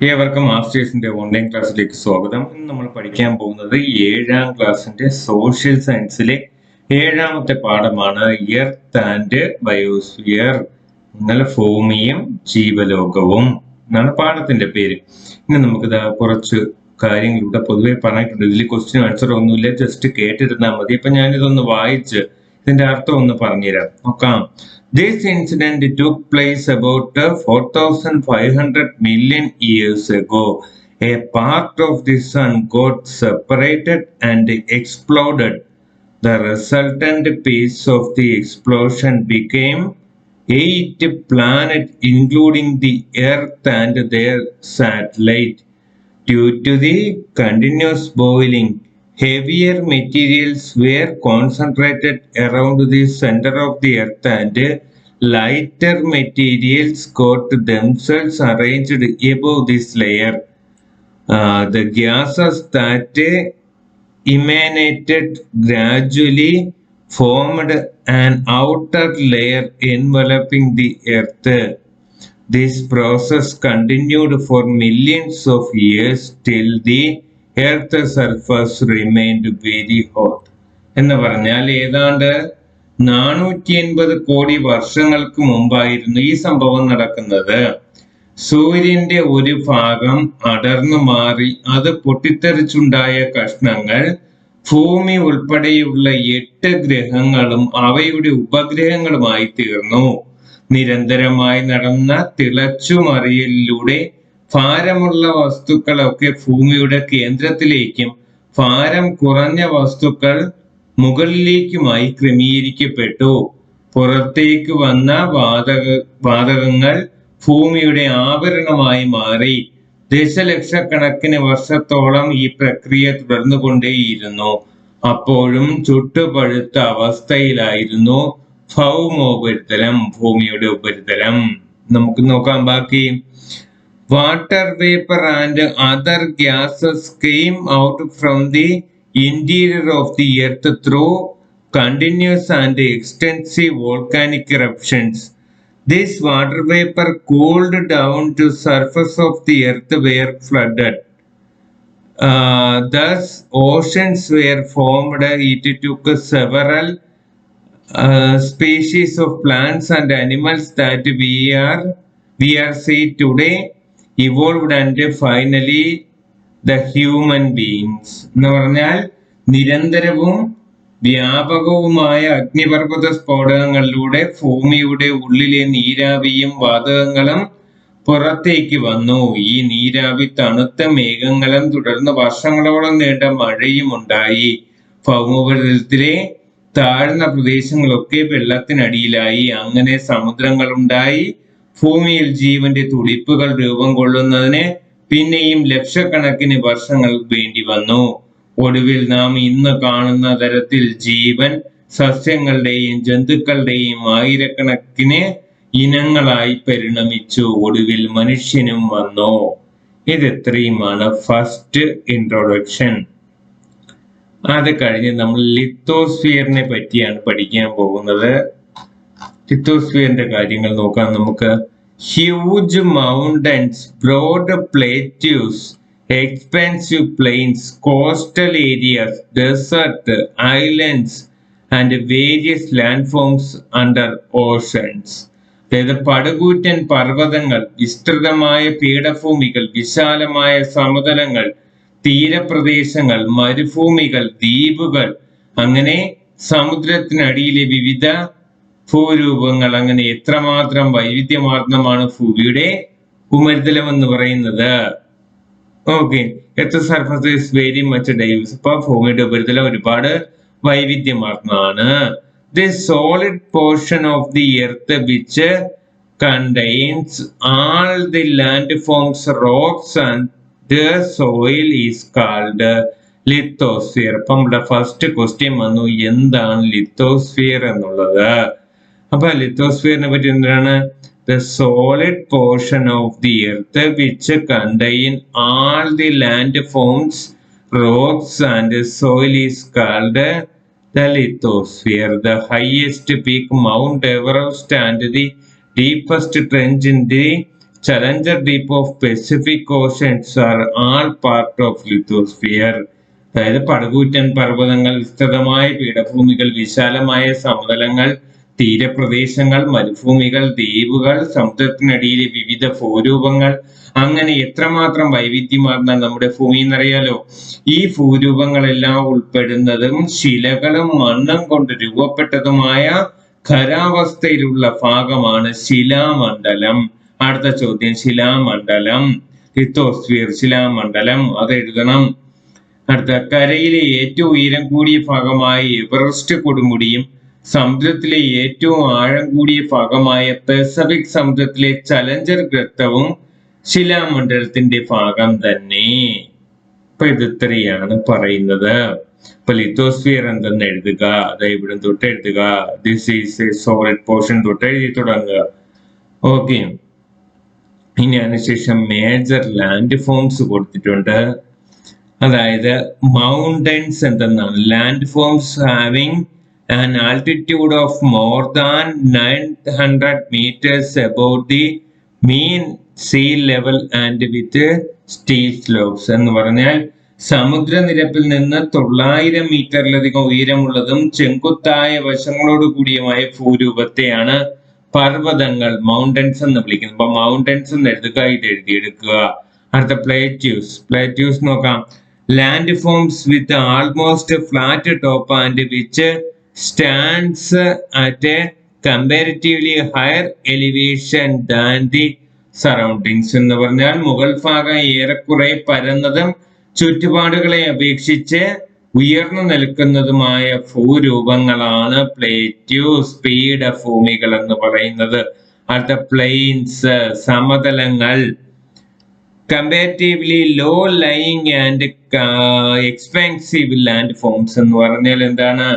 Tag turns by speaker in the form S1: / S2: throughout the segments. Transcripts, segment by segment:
S1: ഏവർക്കും മാസ്റ്റേഴ്സിന്റെ ഓൺലൈൻ ക്ലാസ്സിലേക്ക് സ്വാഗതം. ഇന്ന് നമ്മൾ പഠിക്കാൻ പോകുന്നത് 7ാം ക്ലാസ്സിന്റെ സോഷ്യൽ സയൻസിലെ 7ാമത്തെ പാഠമാണ് എർത്ത് ആൻഡ് ബയോസ്ഫിയർ. എന്നാൽ ഭൂമിയും ജീവലോകവും എന്നാണ് പാഠത്തിന്റെ പേര്. ഇനി നമുക്കിത് കുറച്ച് കാര്യങ്ങൾ ഇവിടെ പൊതുവെ പറഞ്ഞിട്ടുണ്ട്. ഇതിൽ ക്വസ്റ്റ്യൻ ആൻസർ ഒന്നുമില്ല, ജസ്റ്റ് കേട്ടിരുന്നാൽ മതി. അപ്പൊ ഞാനിതൊന്ന് വായിച്ച് ഇതിന്റെ അർത്ഥം ഒന്ന് പറഞ്ഞുതരാം. നോക്കാം. This incident took place about 4,500 million years ago. A part of the sun got separated and exploded. The resultant piece of the explosion became 8 planets, including the Earth and their satellite. Due to the continuous boiling, heavier materials were concentrated around the center of the Earth and lighter materials got themselves arranged above this layer. The gases that emanated gradually formed an outer layer enveloping the Earth. This process continued for millions of years till the Earth's surface remained very hot. എന്ന് പറഞ്ഞാൽ ഏതാണ്ട് 480 കോടി വർഷങ്ങൾക്ക് മുമ്പായിരുന്നു ഈ സംഭവം നടക്കുന്നത്. സൂര്യന്റെ ഒരു ഭാഗം അടർന്നു മാറി അത് പൊട്ടിത്തെറിച്ചുണ്ടായ കഷ്ണങ്ങൾ ഭൂമി ഉൾപ്പെടെയുള്ള 8 ഗ്രഹങ്ങളും അവയുടെ ഉപഗ്രഹങ്ങളുമായി തീർന്നു. നിരന്തരമായി നടന്ന തിളച്ചുമറിയലിലൂടെ ഭാരമുള്ള വസ്തുക്കളൊക്കെ ഭൂമിയുടെ കേന്ദ്രത്തിലേക്കും ഭാരം കുറഞ്ഞ വസ്തുക്കൾ മുകളിലേക്കുമായി ക്രമീകരിക്കപ്പെട്ടു. പുറത്തേക്ക് വന്ന വാതകങ്ങൾ ഭൂമിയുടെ ആവരണമായി മാറി. ദശലക്ഷക്കണക്കിന് വർഷത്തോളം ഈ പ്രക്രിയ തുടർന്നുകൊണ്ടേയിരുന്നു. അപ്പോഴും ചുട്ടുപഴുത്ത അവസ്ഥയിലായിരുന്നു ഭൗമോപരിതലം, ഭൂമിയുടെ ഉപരിതലം. നമുക്ക് നോക്കാം ബാക്കി. Water vapor and other gases came out from the interior of the earth through continuous and extensive volcanic eruptions. This water vapor cooled down to the surface of the earth were flooded. Thus oceans were formed. It took several species of plants and animals that we are see today evolved and finally the human beings. എന്ന് പറഞ്ഞാൽ നിരന്തരവും വ്യാപകവുമായ അഗ്നിപർവ്വത സ്ഫോടനങ്ങളിലൂടെ ഭൂമിയുടെ ഉള്ളിലെ നീരാവിയും വാതകങ്ങളും പുറത്തേക്ക് വന്നു. ഈ നീരാവി തണുത്ത മേഘങ്ങളും തുടർന്ന് വർഷങ്ങളോളം നീണ്ട മഴയും ഉണ്ടായി. ഭൗമോപരിതലത്തിലെ താഴ്ന്ന പ്രദേശങ്ങളൊക്കെ വെള്ളത്തിനടിയിലായി. അങ്ങനെ സമുദ്രങ്ങൾ ഉണ്ടായി. ഭൂമിയിൽ ജീവന്റെ തുടിപ്പുകൾ രൂപം കൊള്ളുന്നതിന് പിന്നെയും ലക്ഷക്കണക്കിന് വർഷങ്ങൾ വേണ്ടി വന്നു. ഒടുവിൽ നാം ഇന്ന് കാണുന്ന തരത്തിൽ ജീവൻ സസ്യങ്ങളുടെയും ജന്തുക്കളുടെയും ആയിരക്കണക്കിന് ഇനങ്ങളായി പരിണമിച്ചു. ഒടുവിൽ മനുഷ്യനും വന്നു. ഇത് ഇത്രയുമാണ് ഫസ്റ്റ് ഇൻട്രൊഡക്ഷൻ. അത് കഴിഞ്ഞ് നമ്മൾ ലിത്തോസ്ഫിയറിനെ പറ്റിയാണ് പഠിക്കാൻ പോകുന്നത്. ലിത്തോസ്ഫിയറിന്റെ കാര്യങ്ങൾ നോക്കാം നമുക്ക്. Huge mountains, broad plateaus, expensive plains, coastal areas, desert, islands and various land forms under oceans. അതായത് പടുകൂറ്റൻ പർവ്വതങ്ങൾ, വിസ്തൃതമായ പീഠഭൂമികൾ, വിശാലമായ സമതലങ്ങൾ, തീരപ്രദേശങ്ങൾ, മരുഭൂമികൾ, ദ്വീപുകൾ, അങ്ങനെ സമുദ്രത്തിനടിയിലെ വിവിധ ഭൂരൂപങ്ങൾ. അങ്ങനെ എത്രമാത്രം വൈവിധ്യമാർന്നമാണ് ഭൂമിയുടെ ഉപരിതലം എന്ന് പറയുന്നത്. Okay, earth surface is very much diverse. അപ്പൊ ഭൂമിയുടെ ഉപരിതലം ഒരുപാട് വൈവിധ്യമാർന്നതാണ്. The solid portion of the earth which contains all the land forms, rocks and the soil is called lithosphere. അപ്പം ഇവിടെ ഫസ്റ്റ് ക്വസ്റ്റ്യൻ വന്നു, എന്താണ് ലിത്തോസ്ഫിയർ എന്നുള്ളത്. അപ്പൊ ലിത്തോസ്ഫിയറിനെ പറ്റി എന്താണ്? The solid portion of the earth which contain all the land forms, rocks and soil is called the lithosphere. The highest peak, Mount Everest, and the deepest trench in the Challenger Deep of Pacific Oceans are all part of lithosphere. അതായത് പടുകൂറ്റൻ പർവ്വതങ്ങൾ, വിസ്തൃതമായ പീഠഭൂമികൾ, വിശാലമായ സമതലങ്ങൾ, തീരപ്രദേശങ്ങൾ, മരുഭൂമികൾ, ദ്വീപുകൾ, സമുദ്രത്തിനടിയിലെ വിവിധ ഭൂരൂപങ്ങൾ, അങ്ങനെ എത്രമാത്രം വൈവിധ്യമാർന്ന നമ്മുടെ ഭൂമി എന്നറിയാലോ. ഈ ഭൂരൂപങ്ങളെല്ലാം ഉൾപ്പെടുന്നതും ശിലകളും മണ്ണും കൊണ്ട് രൂപപ്പെട്ടതുമായ ഖരാവസ്ഥയിലുള്ള ഭാഗമാണ് ശിലാമണ്ഡലം. അടുത്ത ചോദ്യം, ശിലാമണ്ഡലം, ലിത്തോസ്ഫിയർ, ശിലാമണ്ഡലം, അത് എഴുതണം. അടുത്ത, കരയിലെ ഏറ്റവും ഉയരം കൂടിയ ഭാഗമായ എവറസ്റ്റ് കൊടുമുടിയും സമുദ്രത്തിലെ ഏറ്റവും ആഴം കൂടിയ ഭാഗമായ പസഫിക് സമുദ്രത്തിലെ ചലഞ്ചർ ഗർത്തവും ശിലാമണ്ഡലത്തിന്റെ ഭാഗം തന്നെ. അപ്പൊ ഇത് ഇത്രയാണ് പറയുന്നത്. അപ്പൊ ലിത്തോസ്ഫിയർ എന്തെന്ന് എഴുതുക, അത് ഇവിടെ തൊട്ട് എഴുതുക. This is A solid portion തൊട്ട് എഴുതി തുടങ്ങുക. ഓക്കെ, ഇനി അതിനുശേഷം മേജർ ലാൻഡ് ഫോംസ് കൊടുത്തിട്ടുണ്ട്. അതായത് മൗണ്ടൻസ് എന്തെന്നാണ്? Land forms having an altitude of more than 900 meters above the mean sea level and with steep slopes. എന്ന് പറഞ്ഞാൽ സമുദ്രനിരപ്പിൽ നിന്ന് 900 മീറ്ററിലധികം ഉയരമുള്ളതും ചെങ്കുത്തായ വശങ്ങളോട് കൂടിയമായ ഭൂരൂപത്തെയാണ് പർവ്വതങ്ങൾ, മൗണ്ടൻസ് എന്ന് വിളിക്കുന്നത്. അപ്പൊ മൗണ്ടൻസ് എന്ന് എഴുതുക, ഇത് എഴുതിയെടുക്കുക. അടുത്ത പ്ലേറ്റ്യൂസ്. പ്ലേറ്റ്യൂസ് നോക്കാം. Land forms with almost flat top and which stands at a comparatively higher elevation than the surroundings. എന്ന് പറഞ്ഞാൽ മുകൾ ഭാഗം ഏറെക്കുറെ പരന്നതും ചുറ്റുപാടുകളെ അപേക്ഷിച്ച് ഉയർന്നു നിൽക്കുന്നതുമായ ഭൂരൂപങ്ങളാണ് പ്ലേറ്റ്യൂസ്, പീഠഭൂമികൾ എന്ന് പറയുന്നത്. അടുത്ത പ്ലെയിൻസ്, സമതലങ്ങൾ. Comparatively low lying and expensive land forms എന്ന് പറഞ്ഞാൽ എന്താണ്?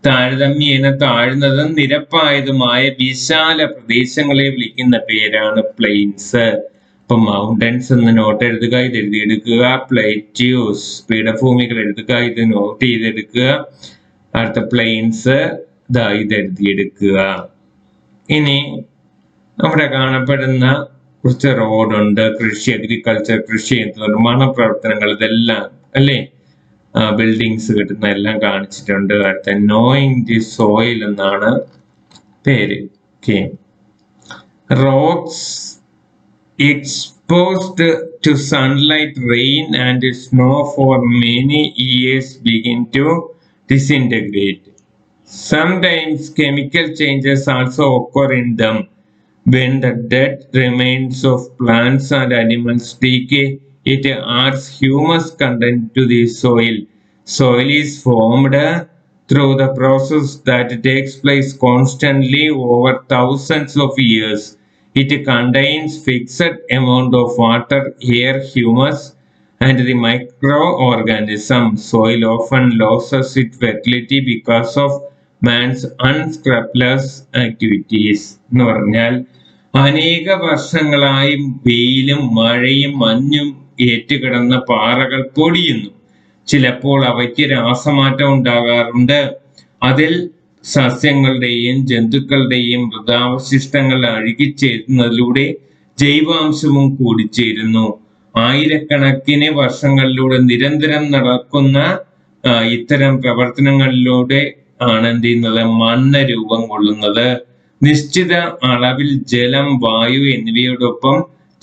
S1: താരതമ്യേന താഴ്ന്നതും നിരപ്പായതുമായ വിശാല പ്രദേശങ്ങളെ വിളിക്കുന്ന പേരാണ് പ്ലെയിൻസ്. അപ്പൊ മൗണ്ടൻസ് എന്ന് നോട്ട് എഴുതുക, ഇത് എഴുതിയെടുക്കുക. പ്ലേറ്റ്യൂസ്, പീഠഭൂമികൾ എഴുതുക, ഇത് നോട്ട് ചെയ്തെടുക്കുക. അടുത്ത പ്ലെയിൻസ്, ഇത് എഴുതിയെടുക്കുക. ഇനി അവിടെ കാണപ്പെടുന്ന കുറച്ച് റോഡുണ്ട്, കൃഷി, അഗ്രികൾച്ചർ, കൃഷി, നിർമ്മാണ പ്രവർത്തനങ്ങൾ, ഇതെല്ലാം അല്ലേ, ബിൽഡിങ്സ് കിട്ടുന്ന എല്ലാം കാണിച്ചിട്ടുണ്ട്. അടുത്ത നോയിങ് ദി സോയിൽ എന്നാണ് പേര്. Okay, rocks exposed to sunlight, rain and snow for many years begin to disintegrate. Sometimes chemical changes also occur in them. When the dead remains of plants and animals decay, it adds humus content to the soil. Soil is formed through the process that takes place constantly over thousands of years. It contains fixed amount of water, air, humus, and the microorganism. Soil often loses its fertility because of man's unscrupulous activities. എന്ന് പറഞ്ഞാൽ അനേക വർഷങ്ങളായി വെയിലും മഴയും മഞ്ഞും ഏറ്റുകിടന്ന പാറകൾ പൊടിയുന്നു. ചിലപ്പോൾ അവയ്ക്ക് രാസമാറ്റം ഉണ്ടാകാറുണ്ട്. അതിൽ സസ്യങ്ങളുടെയും ജന്തുക്കളുടെയും മൃതാവശിഷ്ടങ്ങൾ അഴുകിച്ചേരുന്നതിലൂടെ ജൈവാംശവും കൂടിച്ചേരുന്നു. ആയിരക്കണക്കിന് വർഷങ്ങളിലൂടെ നിരന്തരം നടക്കുന്ന ഇത്തരം പ്രവർത്തനങ്ങളിലൂടെ ആണ് എന്ത് ചെയ്യുന്നത്? മണ്ണ് രൂപം കൊള്ളുന്നത്. നിശ്ചിത അളവിൽ ജലം, വായു എന്നിവയോടൊപ്പം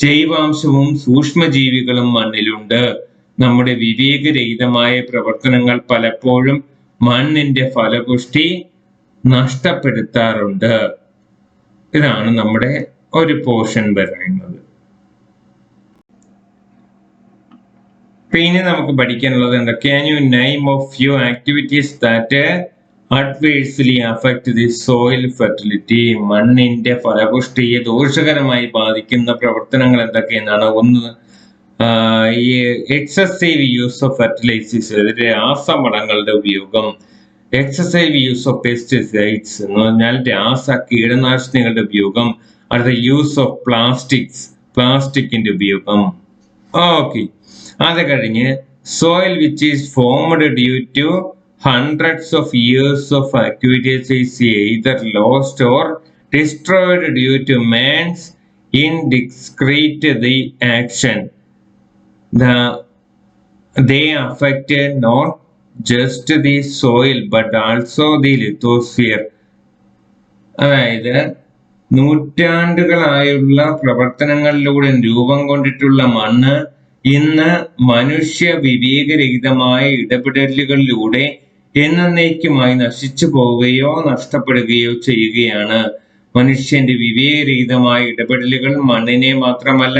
S1: ജൈവാംശവും സൂക്ഷ്മജീവികളും മണ്ണിലുണ്ട്. നമ്മുടെ വിവേകരഹിതമായ പ്രവർത്തനങ്ങൾ പലപ്പോഴും മണ്ണിന്റെ ഫലപുഷ്ടി നഷ്ടപ്പെടുത്താറുണ്ട്. ഇതാണ് നമ്മുടെ ഒരു പോർഷൻ പറയുന്നത്. പിന്നെ നമുക്ക് പഠിക്കാനുള്ളത് എന്താ? Can you name a few activities that adversely affect the soil fertility? മണ്ണിന്റെ ഫലപുഷ്ടിയെ ദോഷകരമായി ബാധിക്കുന്ന പ്രവർത്തനങ്ങൾ എന്തൊക്കെയെന്നാണ്? ഒന്ന്, ഈ എക്സസീവ് യൂസ് ഓഫ് ഫെർട്ടിലൈസേഴ്സ്, രാസവളങ്ങളുടെ ഉപയോഗം. എക്സസൈവ് യൂസ് ഓഫ് പെസ്റ്റിസൈഡ്സ് എന്ന് പറഞ്ഞാൽ രാസ കീടനാശിനികളുടെ ഉപയോഗം. അടുത്ത യൂസ് ഓഫ് പ്ലാസ്റ്റിക്കിന്റെ ഉപയോഗം. ഓക്കെ, അത് കഴിഞ്ഞ് soil which is formed due to hundreds of years of activities is either lost or destroyed due to man's in discrete the action. They affect not just the soil but also the lithosphere. അതായത് നൂറ്റാണ്ടുകളായുള്ള പ്രവർത്തനങ്ങളിലൂടെ രൂപം കൊണ്ടിട്ടുള്ള മണ്ണ് ഇന്ന് മനുഷ്യ വിവേകരഹിതമായ ഇടപെടലുകളിലൂടെ എന്നേക്കുമായി നശിച്ചു പോവുകയോ നഷ്ടപ്പെടുകയോ ചെയ്യുകയാണ്. മനുഷ്യന്റെ വിവേകരഹിതമായ ഇടപെടലുകൾ മണ്ണിനെ മാത്രമല്ല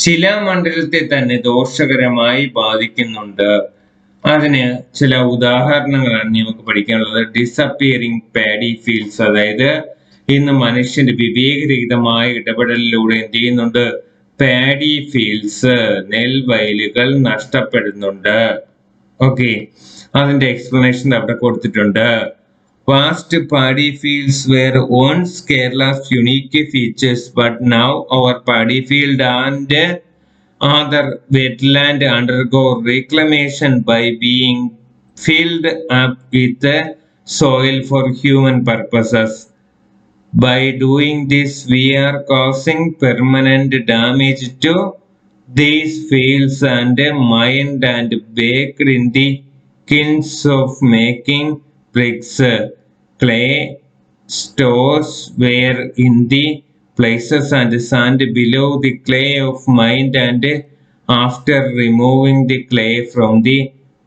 S1: ശിലാമണ്ഡലത്തെ തന്നെ ദോഷകരമായി ബാധിക്കുന്നുണ്ട്. അതിന് ചില ഉദാഹരണങ്ങളാണ് നമുക്ക് പഠിക്കാനുള്ളത്. ഡിസപ്പിയറിംഗ് പാഡി ഫീൽഡ്സ്, അതായത് ഇന്ന് മനുഷ്യന്റെ വിവേകരഹിതമായ ഇടപെടലിലൂടെ എന്ത് ചെയ്യുന്നുണ്ട്? പാഡി ഫീൽഡ്സ്, നെൽവയലുകൾ നഷ്ടപ്പെടുന്നുണ്ട്. ഓക്കെ, അതിന്റെ എക്സ്പ്ലനേഷൻ അവിടെ കൊടുത്തിട്ടുണ്ട്. Vast paddy fields were once Kerala's unique features, but now our paddy field and other wetland undergo reclamation by being filled up with soil for human purposes. By doing this, we are causing permanent damage to these fields and mined and baked in the kilns of making bricks. Clay stores were in the places and sand below the clay of mined, and after removing the clay from the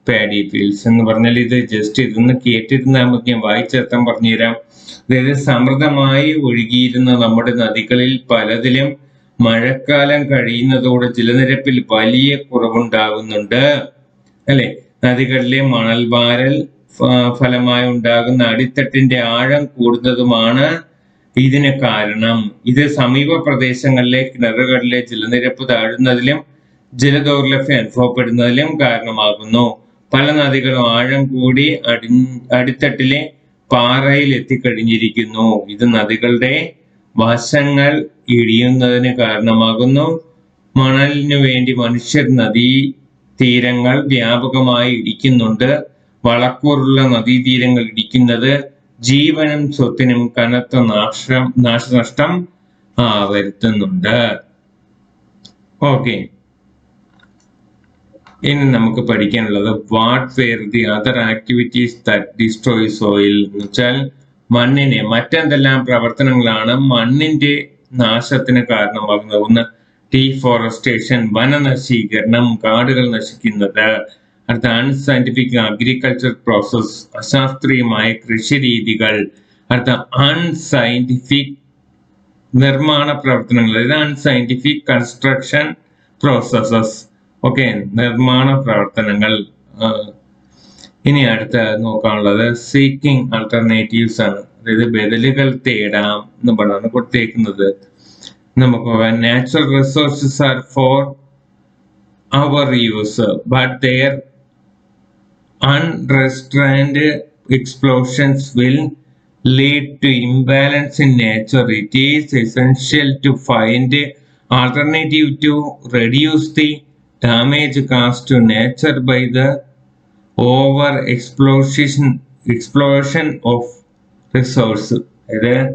S1: paddy fields. എന്ന് പറഞ്ഞാൽ ഇത് just ഇതൊന്ന് കേട്ടിരുന്നാൽ നമുക്ക് ഞാൻ വായിച്ചർത്ഥം പറഞ്ഞുതരാം. അതായത് സമൃദ്ധമായി ഒഴുകിയിരുന്ന നമ്മുടെ നദികളിൽ പലതിലും മഴക്കാലം കഴിയുന്നതോടെ ജലനിരപ്പിൽ വലിയ കുറവുണ്ടാകുന്നുണ്ട്, അല്ലെ? നദികളിലെ മണൽവാരൽ ഫലമായി ഉണ്ടാകുന്ന അടിത്തട്ടിന്റെ ആഴം കൂടുന്നതുമാണ് ഇതിന് കാരണം. ഇത് സമീപ പ്രദേശങ്ങളിലെ കിണറുകളിലെ ജലനിരപ്പ് താഴുന്നതിലും ജലദൗർലഭ്യം അനുഭവപ്പെടുന്നതിലും കാരണമാകുന്നു. പല നദികളും ആഴം കൂടി അടിത്തട്ടിലെ പാറയിൽ എത്തിക്കഴിഞ്ഞിരിക്കുന്നു. ഇത് നദികളുടെ വശങ്ങൾ ഇടിയുന്നതിന് കാരണമാകുന്നു. മണലിനു വേണ്ടി മനുഷ്യർ നദീ തീരങ്ങൾ വ്യാപകമായി ഇടിക്കുന്നുണ്ട്. വളക്കൂറുള്ള നദീതീരങ്ങൾ ഇടിക്കുന്നത് ജീവനും സ്വത്തിനും കനത്ത നാശനഷ്ടം വരുത്തുന്നുണ്ട്. ഓക്കെ, ഇനി നമുക്ക് പഠിക്കാനുള്ളത് what were the other activities that destroy soil. എന്ന് വെച്ചാൽ മണ്ണിനെ മറ്റെന്തെല്ലാം പ്രവർത്തനങ്ങളാണ് മണ്ണിന്റെ നാശത്തിന് കാരണമാകുന്നത്? ഒന്ന്, ഡീഫോറസ്റ്റേഷൻ, വനനശീകരണം, കാടുകൾ നശിക്കുന്നത്. അടുത്ത, അൺസയന്റിഫിക് അഗ്രികൾച്ചർ പ്രോസസ്, അശാസ്ത്രീയമായ കൃഷി രീതികൾ. അടുത്ത, അൺസയന്റിഫിക് നിർമ്മാണ പ്രവർത്തനങ്ങൾ, അതായത് അൺസയന്റിഫിക് കൺസ്ട്രക്ഷൻ പ്രോസസ്സസ്. ഓക്കെ, നിർമ്മാണ പ്രവർത്തനങ്ങൾ. ഇനി അടുത്ത നോക്കാനുള്ളത് സീക്കിംഗ് ആൾട്ടർനേറ്റീവ്സ് ആണ്. അതായത് ബദലുകൾ തേടാം എന്ന് പറഞ്ഞാണ് കൊടുത്തേക്കുന്നത്. നമുക്ക് natural resources are for our use but their unrestrained explosions will lead to imbalance in nature. It is essential to find alternative to reduce the damage caused to nature by the over explosion of resource. അതായത്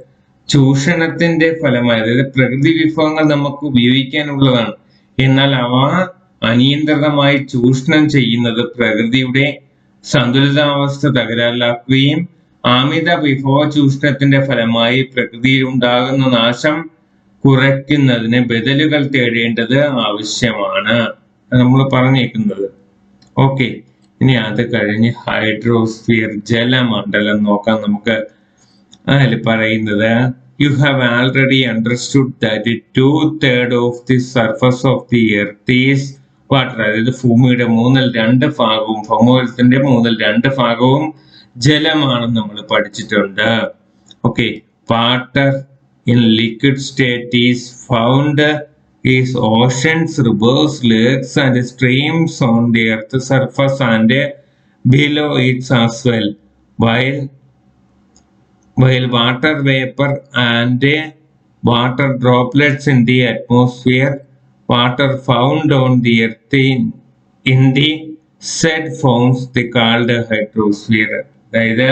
S1: ചൂഷണത്തിന്റെ ഫലമായി, അതായത് പ്രകൃതി വിഭവങ്ങൾ നമുക്ക് ഉപയോഗിക്കാനുള്ളതാണ്, എന്നാൽ അവ അനിയന്ത്രിതമായി ചൂഷണം ചെയ്യുന്നത് പ്രകൃതിയുടെ സന്തുലിതാവസ്ഥ തകരാറിലാക്കുകയും അമിത വിഭവ ചൂഷണത്തിന്റെ ഫലമായി പ്രകൃതിയിൽ ഉണ്ടാകുന്ന നാശം കുറയ്ക്കുന്നതിന് ബദലുകൾ തേടേണ്ടത് ആവശ്യമാണ് നമ്മൾ പറഞ്ഞേക്കുന്നത്. ഓക്കെ, ഇനി അത് കഴിഞ്ഞ് ഹൈഡ്രോസ്ഫിയർ, ജലമണ്ഡലം നോക്കാം നമുക്ക്. അതിൽ പറയുന്നത് you have already understood that 2/3 of the surface of the earth is water. അതായത് ഭൂമിയുടെ 2/3 ഭാഗവും, ഭൗമോപരിതലത്തിന്റെ 2/3 ഭാഗവും ജലമാണെന്ന് നമ്മൾ പഠിച്ചിട്ടുണ്ട്. Okay, water in liquid state is found is oceans, rivers, lakes and streams on the earth's surface and below it as well. While water vapor and water droplets in the atmosphere, water found on the earth in the said forms they called hydrosphere. അതായത്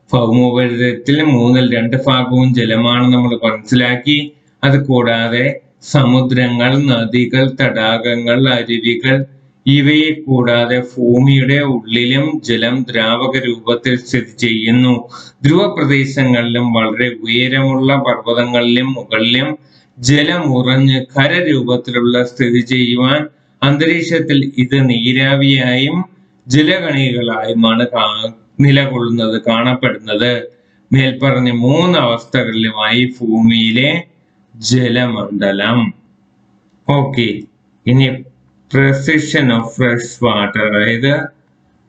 S1: ഭൗമോപരിതലത്തിൽ 2/3 ഭാഗവും ജലമാണെന്ന് നമ്മൾ മനസ്സിലാക്കി. അത് കൂടാതെ സമുദ്രങ്ങൾ, നദികൾ, തടാകങ്ങൾ, അരുവികൾ ഇവയെ കൂടാതെ ഭൂമിയുടെ ഉള്ളിലും ജലം ദ്രാവക രൂപത്തിൽ സ്ഥിതി ചെയ്യുന്നു. ധ്രുവപ്രദേശങ്ങളിലും വളരെ ഉയരമുള്ള പർവ്വതങ്ങളിലും മുകളിലും ജലം ഉറഞ്ഞ് ഖരരൂപത്തിലുള്ള സ്ഥിതി ചെയ്യുവാൻ അന്തരീക്ഷത്തിൽ ഇത് നീരാവിയായും ജലകണികകളായുമാണ് നിലകൊള്ളുന്നത് കാണപ്പെടുന്നത്. മേൽപ്പറഞ്ഞ 3 അവസ്ഥകളിലുമായി ഭൂമിയിലെ ജലമണ്ഡലം. ഓക്കെ, ഇനി precision of fresh water, അതായത്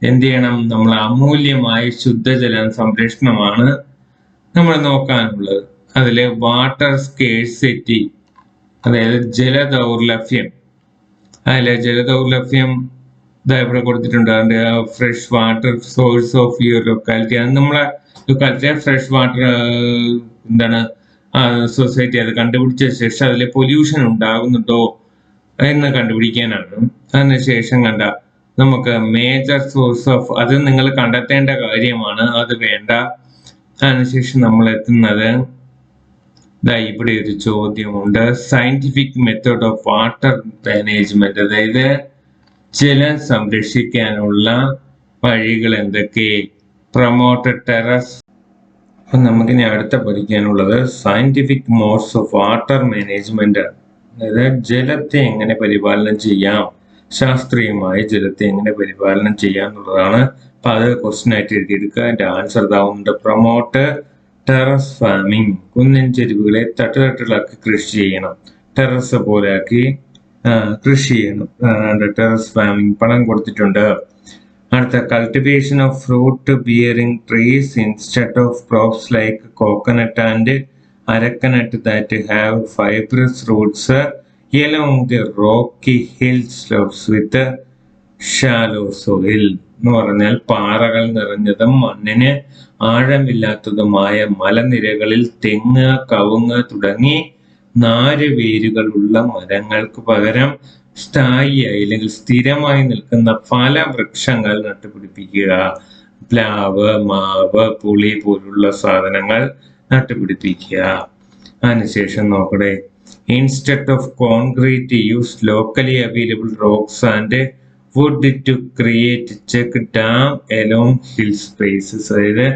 S1: എന്ത് ചെയ്യണം, നമ്മൾ അമൂല്യമായ ശുദ്ധജലം സംരക്ഷണമാണ് നമ്മൾ നോക്കാനുള്ളത്. അതില് വാട്ടർ സ്കേഴ്സിറ്റി, അതായത് ജലദൗർലഭ്യം. ജലദൗർലഭ്യം ഇവിടെ കൊടുത്തിട്ടുണ്ട്. അതിന്റെ fresh water source of your locality, അത് നമ്മളെ ലൊക്കാലിറ്റി ഫ്രഷ് വാട്ടർ സൊസൈറ്റി അത് കണ്ടുപിടിച്ച ശേഷം അതിൽ പൊല്യൂഷൻ ഉണ്ടാകുന്നുണ്ടോ എന്ന് കണ്ടുപിടിക്കാനാണ്. അതിനുശേഷം നമുക്ക് മേജർ സോഴ്സ് ഓഫ്, അത് നിങ്ങൾ കണ്ടെത്തേണ്ട കാര്യമാണ്, അത് വേണ്ട. അതിനുശേഷം നമ്മൾ എത്തുന്നത് ഇവിടെ ഒരു ചോദ്യമുണ്ട്, scientific method of water management, അതായത് ജലം സംരക്ഷിക്കാനുള്ള വഴികൾ എന്തൊക്കെ. Promote terrace. അപ്പൊ നമുക്കിനി അടുത്ത പഠിക്കാനുള്ളത് scientific modes of water management ആണ്. അതായത് ജലത്തെ എങ്ങനെ പരിപാലനം ചെയ്യാം, ശാസ്ത്രീയമായി ജലത്തെ എങ്ങനെ പരിപാലനം ചെയ്യാം എന്നുള്ളതാണ്. അപ്പൊ അത് ക്വസ്റ്റ്യൻ ആയിട്ട് എഴുതിയെടുക്കുക. അതിന്റെ ആൻസർ ഇതാവുന്നുണ്ട്. പ്രൊമോട്ട് ടെറസ് ഫാമിംഗ്, കുന്നിൻ ചെരുവുകളെ തട്ടുതട്ടുകളാക്കി കൃഷി ചെയ്യണം, ടെറസ് പോലെ ആക്കി കൃഷി ചെയ്യണം. ടെറസ് ഫാമിംഗ് പണം കൊടുത്തിട്ടുണ്ട്. അടുത്ത cultivation of fruit bearing trees instead of crops like coconut and അരക്കനട്ട് that have fibrous Roots along the rocky hill slopes with shallow soil. എന്ന് പറഞ്ഞാൽ പാറകൾ നിറഞ്ഞതും മണ്ണിന് ആഴമില്ലാത്തതുമായ മലനിരകളിൽ തെങ്ങ്, കവുങ്ങ് തുടങ്ങി നാരുവേരുകളുള്ള മരങ്ങൾക്ക് പകരം സ്ഥായിയായി അല്ലെങ്കിൽ സ്ഥിരമായി നിൽക്കുന്ന ഫലവൃക്ഷങ്ങൾ നട്ടുപിടിപ്പിക്കുക. പ്ലാവ്, മാവ്, പുളി പോലുള്ള സാധനങ്ങൾ നട്ടുപിടിപ്പിക്കുക. അതിനുശേഷം നോക്കട്ടെ, instead of concrete use locally available rocks and wood to create check dam along hill spaces. അതായത്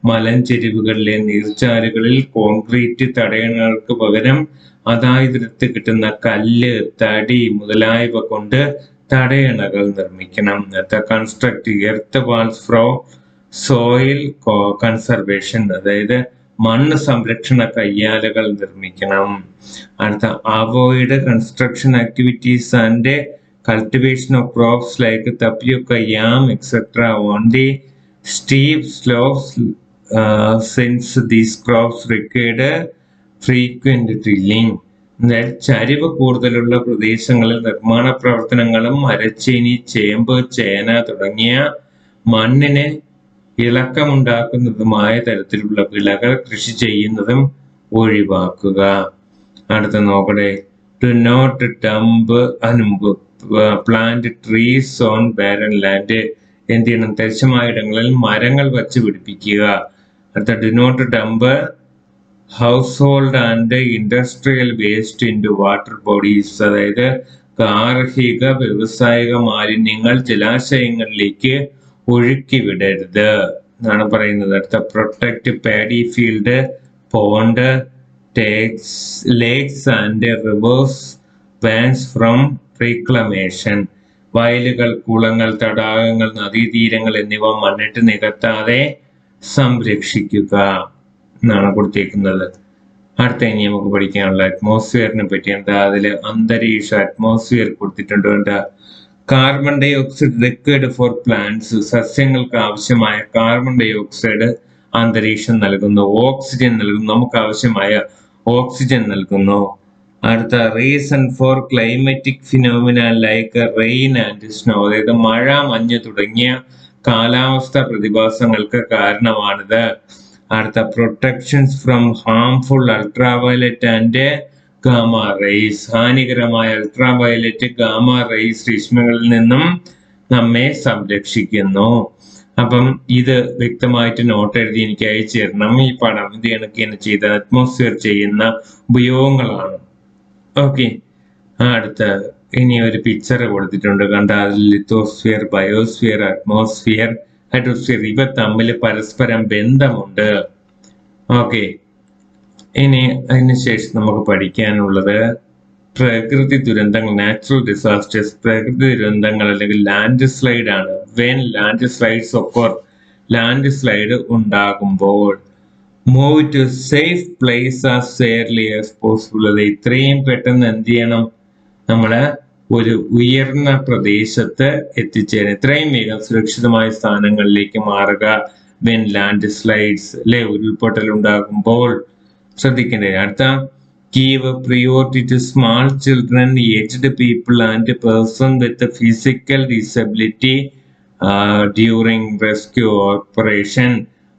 S1: മലഞ്ചെരിവുകളിലെ നീർച്ചാലുകളിൽ കോൺക്രീറ്റ് തടയണകൾക്ക് പകരം അതായതിടത്ത് കിട്ടുന്ന കല്ല്, തടി മുതലായവ കൊണ്ട് തടയണകൾ നിർമ്മിക്കണം. Construct earth walls from soil conservation, അതായത് മണ്ണ് സംരക്ഷണ കയ്യാലകൾ നിർമ്മിക്കണം. അടുത്ത avoid construction activities and cultivation of crops like tapioca, yam etcetera on the steep slopes since these crops required frequent drilling. ചരിവ് കൂടുതലുള്ള പ്രദേശങ്ങളിൽ നിർമ്മാണ പ്രവർത്തനങ്ങളും മരച്ചീനി, ചേമ്പ്, ചേന തുടങ്ങിയ മണ്ണിന് ഇളക്കമുണ്ടാക്കുന്നതുമായ തരത്തിലുള്ള വിളകൾ കൃഷി ചെയ്യുന്നതും ഒഴിവാക്കുക. അടുത്ത നോക്കട്ടെ, to not dump plant trees on barren land. എന്ത് ചെയ്യണം, തരിശമായ ഇടങ്ങളിൽ മരങ്ങൾ വച്ച് പിടിപ്പിക്കുക. അടുത്ത do not dump household and industrial waste into water bodies, അതായത് ഗാർഹിക വ്യവസായിക മാലിന്യങ്ങൾ ജലാശയങ്ങളിലേക്ക് ഒഴുക്കി വിടരുത് എന്നാണ് പറയുന്നത്. അടുത്ത protect paddy field, pond, lakes and reverse banks from reclamation. വയലുകൾ, കുളങ്ങൾ, തടാകങ്ങൾ, നദീതീരങ്ങൾ എന്നിവ മണ്ണിട്ട് നികത്താതെ സംരക്ഷിക്കുക എന്നാണ് കൊടുത്തേക്കുന്നത്. അടുത്ത ഇനി നമുക്ക് പഠിക്കാനുള്ള അറ്റ്മോസ്ഫിയറിനെ പറ്റിയുണ്ട്. അതിൽ അന്തരീക്ഷ അറ്റ്മോസ്ഫിയർ കൊടുത്തിട്ടുണ്ട്. Carbon dioxide required for plants, സസ്യങ്ങൾക്ക് ആവശ്യമായ കാർബൺ ഡൈ ഓക്സൈഡ് അന്തരീക്ഷം നൽകുന്നു. ഓക്സിജൻ നൽകുന്നു, നമുക്ക് ആവശ്യമായ ഓക്സിജൻ നൽകുന്നു. അടുത്ത reason for climatic phenomena like rain and snow, അതായത് മഴ, മഞ്ഞ് തുടങ്ങിയ കാലാവസ്ഥ പ്രതിഭാസങ്ങൾക്ക് കാരണമാണിത്. അടുത്ത protections from harmful ultraviolet and gamma rays, ഹാനികരമായ അൾട്രാവയലറ്റ്, ഗാമ റേസ് രശ്മികളിൽ നിന്നും നമ്മെ സംരക്ഷിക്കുന്നു. അപ്പം ഇത് വ്യക്തമായിട്ട് നോട്ട് എഴുതി എനിക്ക് അയച്ചു തരണം. ഈ പാഠം ഇത് കണക്കിന് ചെയ്ത അറ്റ്മോസ്ഫിയർ ചെയ്യുന്ന ഉപയോഗങ്ങളാണ്. ഓക്കെ. അടുത്ത ഇനി ഒരു പിക്ചർ കൊടുത്തിട്ടുണ്ട് കണ്ട, അതിൽ ലിത്തോസ്ഫിയർ, ബയോസ്ഫിയർ, അറ്റ്മോസ്ഫിയർ, ഹൈഡ്രോസ്ഫിയർ ഇവ തമ്മിൽ പരസ്പരം ബന്ധമുണ്ട്. ഓക്കെ, ഇനി അതിനുശേഷം നമുക്ക് പഠിക്കാനുള്ളത് പ്രകൃതി ദുരന്തങ്ങൾ, നാച്ചുറൽ ഡിസാസ്റ്റേഴ്സ്. പ്രകൃതി ദുരന്തങ്ങൾ അല്ലെങ്കിൽ ലാൻഡ് സ്ലൈഡ് ആണ്. When landslides occur, landslide ഉണ്ടാകുമ്പോൾ move to safe place as early as possible. അത് ഇത്രയും പെട്ടെന്ന് എന്ത് ചെയ്യണം, നമ്മള് ഒരു ഉയർന്ന പ്രദേശത്ത് എത്തിച്ചേരണം, ഇത്രയും വേഗം സുരക്ഷിതമായ സ്ഥാനങ്ങളിലേക്ക് മാറുക. വെൻ ലാൻഡ് സ്ലൈഡ്സ് അല്ലെ, ഉരുൾപൊട്ടൽ ഉണ്ടാകുമ്പോൾ ശ്രദ്ധിക്കേണ്ടത്. അടുത്ത, give priority to small children, aged people and person with physical disability during rescue operation.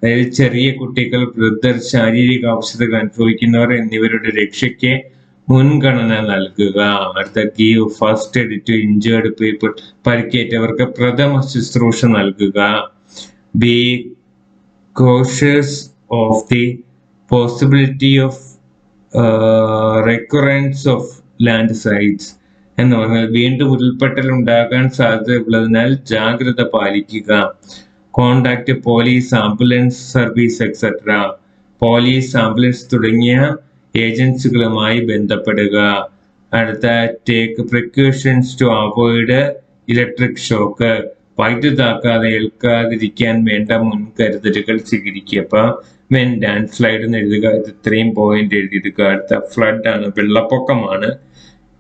S1: അതായത് ചെറിയ കുട്ടികൾ, വൃദ്ധർ, ശാരീരിക ആവശ്യതകൾ അനുഭവിക്കുന്നവർ എന്നിവരുടെ രക്ഷയ്ക്ക് മുൻഗണന നൽകുക. അടുത്ത, give first aid to injured people, പരിക്കേറ്റവർക്ക് പ്രഥമ ശുശ്രൂഷ നൽകുക. be cautious of the possibility of recurrence of landslides എന്ന് പറഞ്ഞാൽ വീണ്ടും ഉരുൾപൊട്ടൽ ഉണ്ടാകാൻ സാധ്യതയുള്ളതിനാൽ ജാഗ്രത പാലിക്കുക. Contact police, ambulance service etcetera. Police, ambulance തുടങ്ങിയ ഏജൻസികളുമായി ബന്ധപ്പെടുക. അടുത്ത, take precautions to avoid electric shock, വൈദ്യുതാഘാതം ഏൽക്കാതിരിക്കാൻ വേണ്ട മുൻകരുതലുകൾ സ്വീകരിക്കുക. അപ്പൊ വെൻ ലാൻഡ് സ്ലൈഡ് എന്ന് എഴുതുക, ഇത് ഇത്രയും പോയിന്റ് എഴുതിയെടുക്കുക. അടുത്ത, ഫ്ലഡ് ആണ്, വെള്ളപ്പൊക്കമാണ്.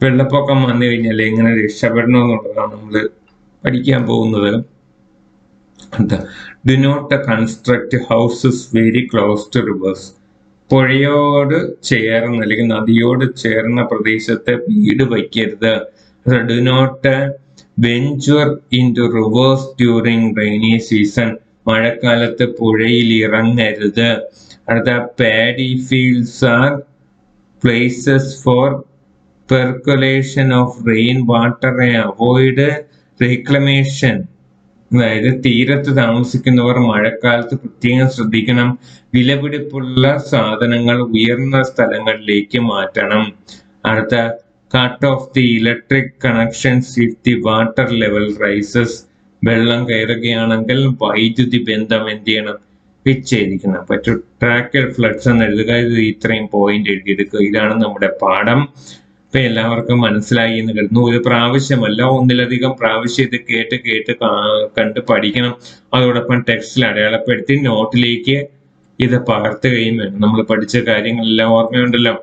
S1: വെള്ളപ്പൊക്കം വന്നു കഴിഞ്ഞാൽ എങ്ങനെ രക്ഷപ്പെടണം എന്നുള്ളതാണ് നമ്മൾ പഠിക്കാൻ പോകുന്നത്. Do not construct houses very close to rivers. പുഴയോട് ചേർന്ന് അല്ലെങ്കിൽ നദിയോട് ചേർന്ന പ്രദേശത്ത് വീട് വയ്ക്കരുത്. Do not venture in to rivers during rainy season. മഴക്കാലത്ത് പുഴയിൽ ഇറങ്ങരുത്. അടുത്ത, paddy fields are places for percolation of rain water, avoid reclamation. അതായത് തീരത്ത് താമസിക്കുന്നവർ മഴക്കാലത്ത് പ്രത്യേകം ശ്രദ്ധിക്കണം. വിലപിടിപ്പുള്ള സാധനങ്ങൾ ഉയർന്ന സ്ഥലങ്ങളിലേക്ക് മാറ്റണം. അടുത്ത, cut off the electric connections if the water level rises. വെള്ളം കയറുകയാണെങ്കിൽ വൈദ്യുതി ബന്ധം എന്ത് ചെയ്യണം, വിച്ഛേദിക്കണം. അപ്പൊ ടു ടാക്കിൾ ഫ്ലഡ്സ് എന്ന് എഴുതുക. ഇത് ഇത്രയും പോയിന്റ് എഴുതിയെടുക്കുക. ഇതാണ് നമ്മുടെ പാഠം. ഇപ്പൊ എല്ലാവർക്കും മനസ്സിലായി എന്ന് കരുതുന്നു. ഒരു പ്രാവശ്യമല്ല, ഒന്നിലധികം പ്രാവശ്യം ഇത് കേട്ട് കണ്ട് പഠിക്കണം. അതോടൊപ്പം ടെക്സ്റ്റിൽ അടയാളപ്പെടുത്തി നോട്ടിലേക്ക് ഇത് പകർത്തുകയും വേണം. നമ്മൾ പഠിച്ച കാര്യങ്ങളെല്ലാം ഓർമ്മയുണ്ടല്ലോ.